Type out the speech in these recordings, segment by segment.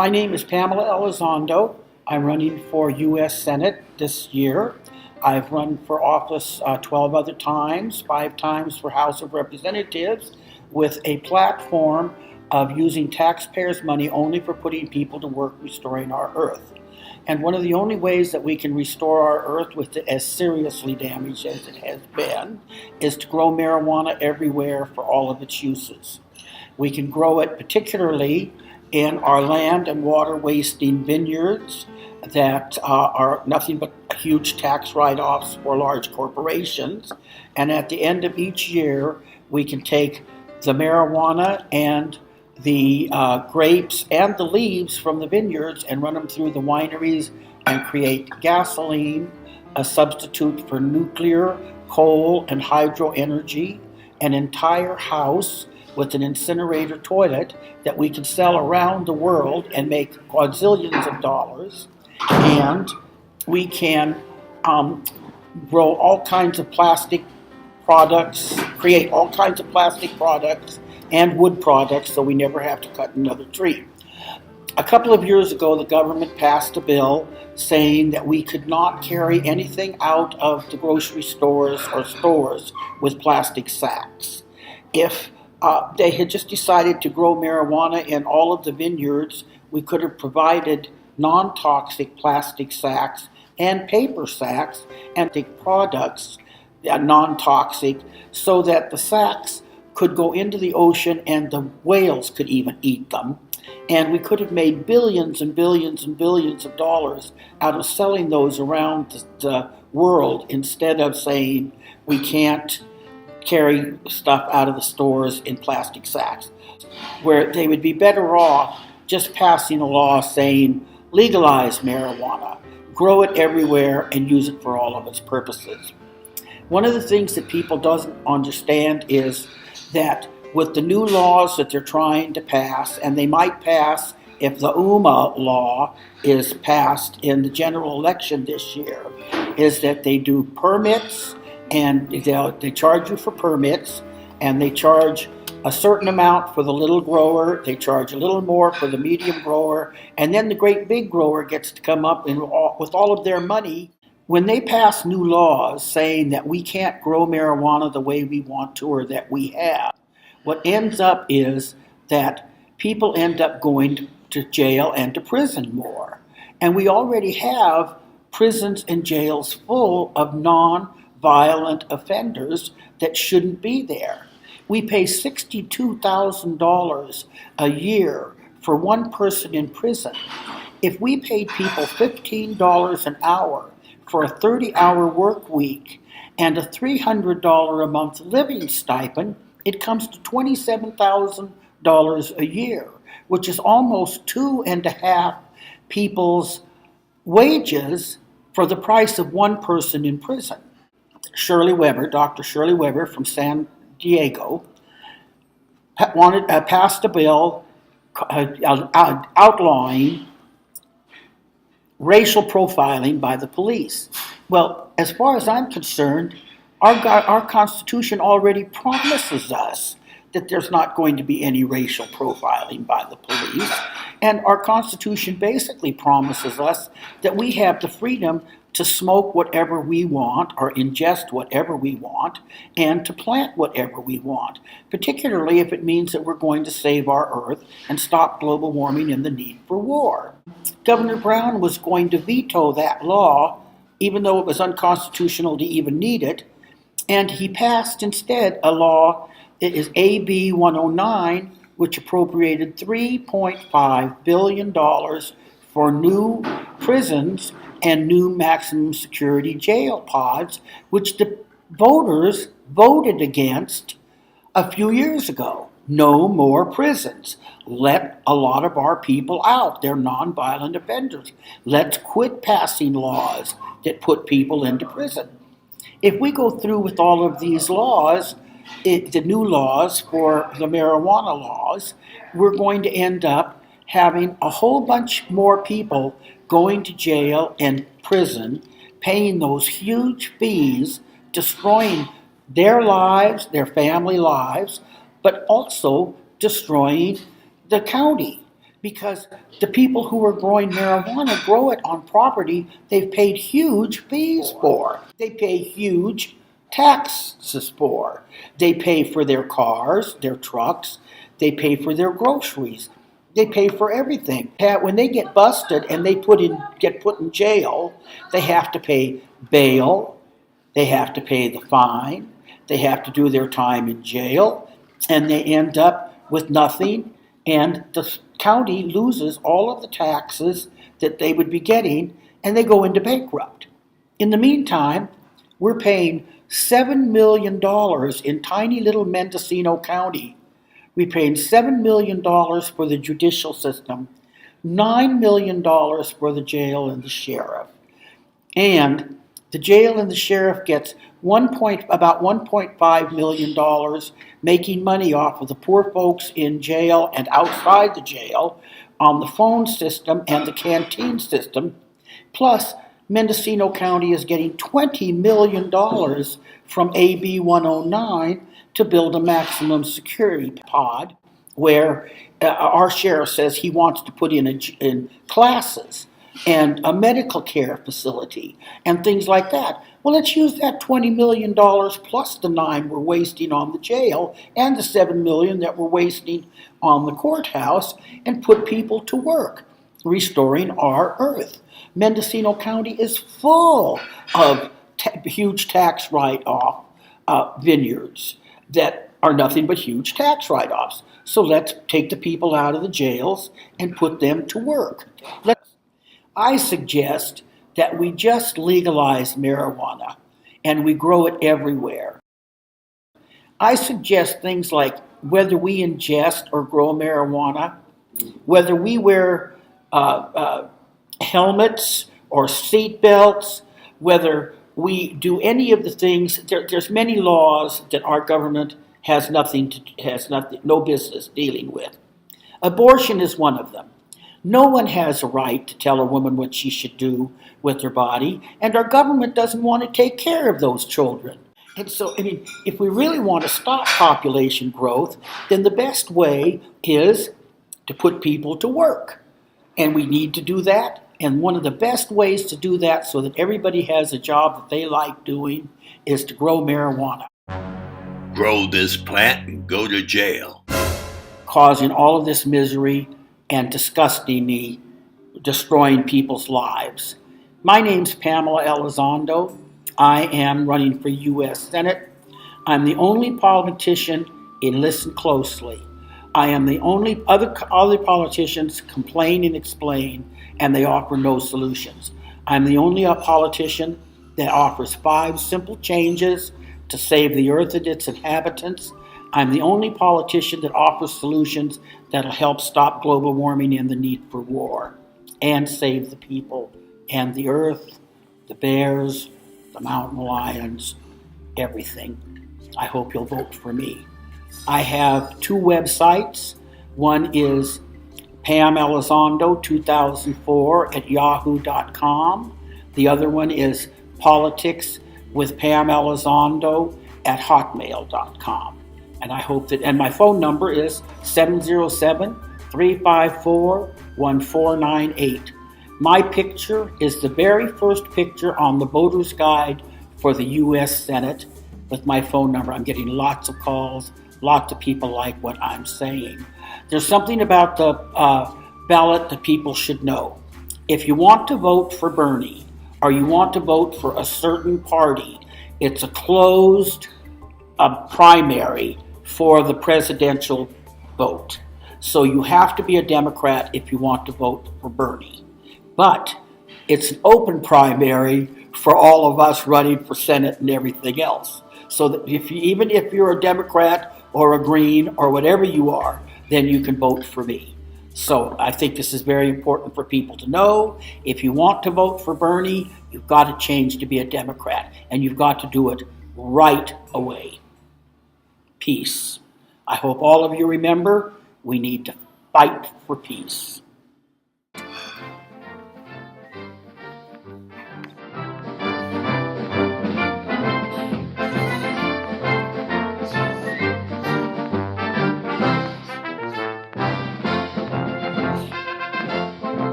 My name is Pamela Elizondo. I'm running for U.S. Senate this year. I've run for office 12 other times, 5 times for House of Representatives, with a platform of using taxpayers' money only for putting people to work restoring our earth. And one of the only ways that we can restore our earth with it as seriously damaged as it has been is to grow marijuana everywhere for all of its uses. We can grow it particularly in our land and water wasting vineyards that are nothing but huge tax write-offs for large corporations. And at the end of each year, we can take the marijuana and the grapes and the leaves from the vineyards and run them through the wineries and create gasoline, a substitute for nuclear, coal, and hydro energy, an entire house with an incinerator toilet that we can sell around the world and make quadrillions of dollars. And we can grow all kinds of plastic products, create all kinds of plastic products and wood products so we never have to cut another tree. A couple of years ago, the government passed a bill saying that we could not carry anything out of the grocery stores or stores with plastic sacks. If they had just decided to grow marijuana in all of the vineyards, we could have provided non-toxic plastic sacks and paper sacks and products, non-toxic, so that the sacks could go into the ocean and the whales could even eat them. And we could have made billions and billions and billions of dollars out of selling those around the world instead of saying we can't carry stuff out of the stores in plastic sacks, where they would be better off just passing a law saying legalize marijuana, grow it everywhere, and use it for all of its purposes. One of the things that people doesn't understand is that with the new laws that they're trying to pass, and they might pass if the UMA law is passed in the general election this year, is that they do permits, and they charge you for permits, and they charge a certain amount for the little grower, they charge a little more for the medium grower, and then the great big grower gets to come up and with all of their money. When they pass new laws saying that we can't grow marijuana the way we want to or that we have, what ends up is that people end up going to jail and to prison more. And we already have prisons and jails full of non-violent offenders that shouldn't be there. We pay $62,000 a year for one person in prison. If we paid people $15 an hour for a 30-hour work week and a $300 a month living stipend, it comes to $27,000 a year, which is almost 2.5 people's wages for the price of one person in prison. Dr. Shirley Weber from San Diego, passed a bill outlawing racial profiling by the police. Well, as far as I'm concerned, our Constitution already promises us that there's not going to be any racial profiling by the police. And our Constitution basically promises us that we have the freedom to smoke whatever we want or ingest whatever we want and to plant whatever we want, particularly if it means that we're going to save our earth and stop global warming and the need for war. Governor Brown was going to veto that law, even though it was unconstitutional to even need it, and he passed instead a law. It is AB 109, which appropriated $3.5 billion for new prisons and new maximum security jail pods, which the voters voted against a few years ago. No more prisons. Let a lot of our people out. They're nonviolent offenders. Let's quit passing laws that put people into prison. If we go through with all of these laws, the new laws for the marijuana laws, we're going to end up having a whole bunch more people going to jail and prison, paying those huge fees, destroying their lives, their family lives, but also destroying the county. because the people who are growing marijuana grow it on property they've paid huge fees for. They pay huge taxes for. They pay for their cars, their trucks, they pay for their groceries. They pay for everything. When they get busted and get put in jail, they have to pay bail, they have to pay the fine, they have to do their time in jail, and they end up with nothing, and the county loses all of the taxes that they would be getting, and they go into bankrupt. In the meantime, we're paying $7 million in tiny little Mendocino County. We're paying $7 million for the judicial system, $9 million for the jail and the sheriff. And the jail and the sheriff gets about $1.5 million making money off of the poor folks in jail and outside the jail on the phone system and the canteen system. Plus, Mendocino County is getting $20 million from AB 109 to build a maximum security pod where our sheriff says he wants to put in classes and a medical care facility and things like that. Well, let's use that $20 million plus the $9 we're wasting on the jail and the $7 million that we're wasting on the courthouse and put people to work restoring our earth. Mendocino County is full of huge tax write-off vineyards that are nothing but huge tax write-offs. So let's take the people out of the jails and put them to work. I suggest that we just legalize marijuana and we grow it everywhere. I suggest things like whether we ingest or grow marijuana, whether we wear helmets or seat belts, whether we do any of the things. There's many laws that our government has no business dealing with. Abortion is one of them. No one has a right to tell a woman what she should do with her body, and our government doesn't want to take care of those children. And so, if we really want to stop population growth, then the best way is to put people to work. And we need to do that. And one of the best ways to do that so that everybody has a job that they like doing is to grow marijuana. Grow this plant and go to jail. Causing all of this misery and disgustingly destroying people's lives. My name's Pamela Elizondo. I am running for U.S. Senate. I'm the only politician, and listen closely, I am the only other politicians complain and explain, and they offer no solutions. I'm the only politician that offers 5 simple changes to save the earth and its inhabitants. I'm the only politician that offers solutions that'll help stop global warming and the need for war, and save the people and the earth, the bears, the mountain lions, everything. I hope you'll vote for me. I have 2 websites. One is Pam Elizondo 2004 at yahoo.com. The other one is Politics with Pam Elizondo at hotmail.com. And I hope that, and my phone number is 707-354-1498. My picture is the very first picture on the voter's guide for the U.S. Senate with my phone number. I'm getting lots of calls. Lots of people like what I'm saying. There's something about the ballot that people should know. If you want to vote for Bernie or you want to vote for a certain party, it's a closed primary for the presidential vote. So you have to be a Democrat if you want to vote for Bernie. But it's an open primary for all of us running for Senate and everything else. So that even if you're a Democrat or a Green or whatever you are, then you can vote for me. So I think this is very important for people to know. If you want to vote for Bernie, you've got to change to be a Democrat, and you've got to do it right away. Peace. I hope all of you remember, we need to fight for peace.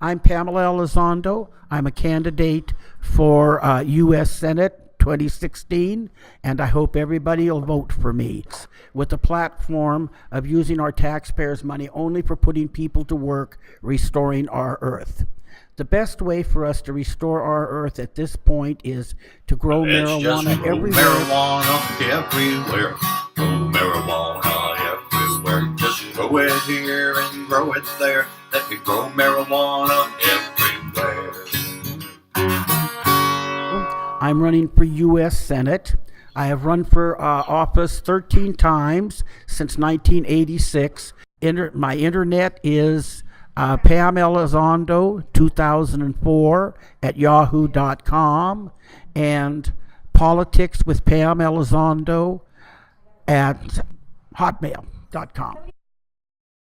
I'm Pamela Elizondo. I'm a candidate for U.S. Senate 2016, and I hope everybody will vote for me with the platform of using our taxpayers' money only for putting people to work, restoring our earth. The best way for us to restore our earth at this point is to grow marijuana everywhere. Marijuana everywhere. Grow marijuana everywhere. Just grow it here and grow it there. Let me grow marijuana everywhere. I'm running for U.S. Senate. I have run for office 13 times since 1986. My internet is Pam Elizondo 2004 at yahoo.com and politics with Pam Elizondo at hotmail.com.